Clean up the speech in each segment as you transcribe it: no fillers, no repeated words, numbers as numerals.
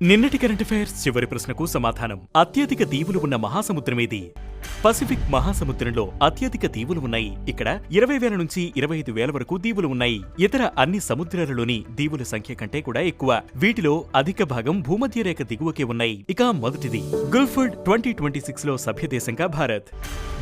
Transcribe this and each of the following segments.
నిన్నటి current affairs చివరి ప్రశ్నకు సమాధానం. అత్యధిక దీవులు ఉన్న మహాసముద్రమేది? పసిఫిక్ మహాసముద్రంలో అత్యధిక దీవులు ఉన్నాయి. ఇక్కడ 20,000 నుంచి 25,000 వరకు దీవులు ఉన్నాయి. ఇతర అన్ని సముద్రాలలోని దీవుల సంఖ్య కంటే కూడా ఎక్కువ. వీటిలో అధిక భాగం భూమధ్యరేఖ దిగువకే ఉన్నాయి. ఇక మొదటిది గుల్ఫర్డ్ 2026లో సభ్యదేశంగా భారత్.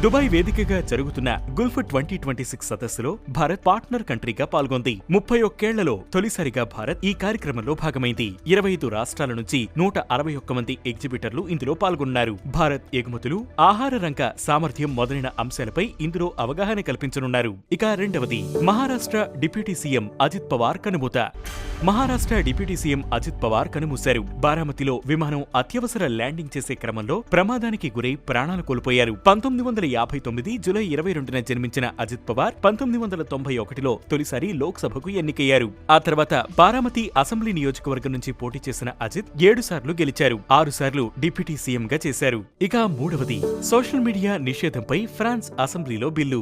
దుబాయ్ వేదికగా జరుగుతున్న గుల్ఫర్డ్ 2026 సదస్సులో భారత్ పార్ట్నర్ కంట్రీగా పాల్గొంది. 31 ఏళ్లలో తొలిసారిగా భారత్ ఈ కార్యక్రమంలో భాగమైంది. 25 రాష్ట్రాల నుంచి 161 మంది ఎగ్జిబిటర్లు ఇందులో పాల్గొన్నారు. భారత్ ఎగుమతులు, ఆహార రంగ సామర్థ్యం మొదలైన అంశాలపై ఇందులో అవగాహన కల్పించనున్నారు. ఇక రెండవది మహారాష్ట్ర డిప్యూటీ సీఎం అజిత్ పవార్ కనుమూత. మహారాష్ట్ర డిప్యూటీ సీఎం అజిత్ పవార్ కనుమూశారు. బారామతిలో విమానం అత్యవసర ల్యాండింగ్ చేసే క్రమంలో ప్రమాదానికి గురై ప్రాణాలు కోల్పోయారు. 1959 జూలై 22న జన్మించిన అజిత్ పవార్ 1991లో తొలిసారి లోక్సభకు ఎన్నికయ్యారు. ఆ తర్వాత బారామతి అసెంబ్లీ నియోజకవర్గం నుంచి పోటీ చేసిన అజిత్ 7 సార్లు గెలిచారు. 6 సార్లు డిప్యూటీ సీఎంగా చేశారు. ఇక మూడవది సోషల్ మీడియా నిషేధంపై ఫ్రాన్స్ అసెంబ్లీలో బిల్లు.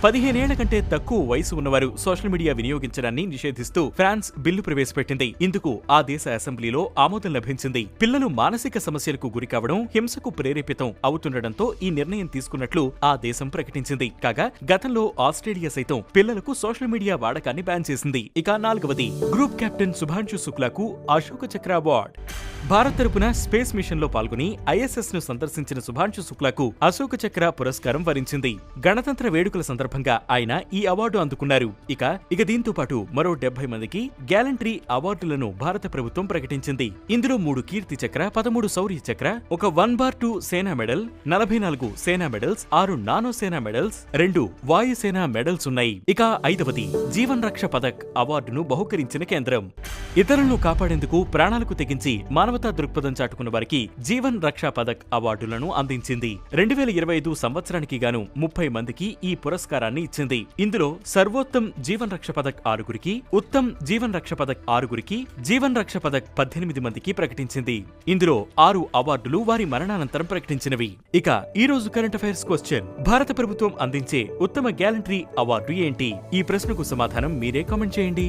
15 ఏళ్ల కంటే తక్కువ వయసు ఉన్నవారు సోషల్ మీడియా వినియోగించడాన్ని నిషేధిస్తూ ఫ్రాన్స్ బిల్లు ప్రవేశపెట్టింది. ఇందుకు ఆ దేశ అసెంబ్లీలో ఆమోదం లభించింది. పిల్లలు మానసిక సమస్యలకు గురికావడం, హింసకు ప్రేరేపితం అవుతుండటంతో ఈ నిర్ణయం తీసుకున్నట్లు ఆ దేశం ప్రకటించింది. కాగా గతంలో ఆస్ట్రేలియా సైతం పిల్లలకు సోషల్ మీడియా వాడకాన్ని బ్యాన్ చేసింది. ఇక నాలుగవది గ్రూప్ కెప్టెన్ శుభాంశు శుక్లాకు అశోక చక్ర అవార్డ్. భారత్ తరపున స్పేస్ మిషన్ లో పాల్గొని ఐఎస్ఎస్ ను సందర్శించిన శుభాంశు శుక్లాకు అశోక చక్ర పురస్కారం వరించింది. గణతంత్ర వేడుకల సందర్భంగా ఆయన ఈ అవార్డు అందుకున్నారు. ఇక దీంతో పాటు మరో 70 మందికి గ్యాలంటరీ అవార్డులను భారత ప్రభుత్వం ప్రకటించింది. ఇందులో 3 కీర్తి చక్ర, 13 శౌర్య చక్ర, ఒక 1/2 సేనా మెడల్, 44 సేనా మెడల్స్, 6 నానో సేనా మెడల్స్, 2 వాయుసేన మెడల్స్ ఉన్నాయి. ఇక ఐదవది జీవన్ రక్ష పథక్ అవార్డును బహుకరించిన కేంద్రం. ఇతరులను కాపాడేందుకు ప్రాణాలకు తెగించి మానవతా దృక్పథం చాటుకున్న వారికి జీవన్ రక్షా పథక్ అవార్డులను అందించింది. 2025 సంవత్సరానికి గాను 30 మందికి ఈ పురస్కారాన్ని ఇచ్చింది. ఇందులో సర్వోత్తమ్ జీవన్ రక్ష పథక్ 6గురికి, ఉత్తమ్ జీవన్ రక్ష పథక్ 6గురికి, జీవన్ రక్ష పథక్ 18 మందికి ప్రకటించింది. ఇందులో 6 అవార్డులు వారి మరణానంతరం ప్రకటించినవి. ఇక ఈ రోజు కరెంట్ అఫైర్స్ క్వశ్చన్: భారత ప్రభుత్వం అందించే ఉత్తమ గ్యాలంటరీ అవార్డు ఏంటి? ఈ ప్రశ్నకు సమాధానం మీరే కామెంట్ చేయండి.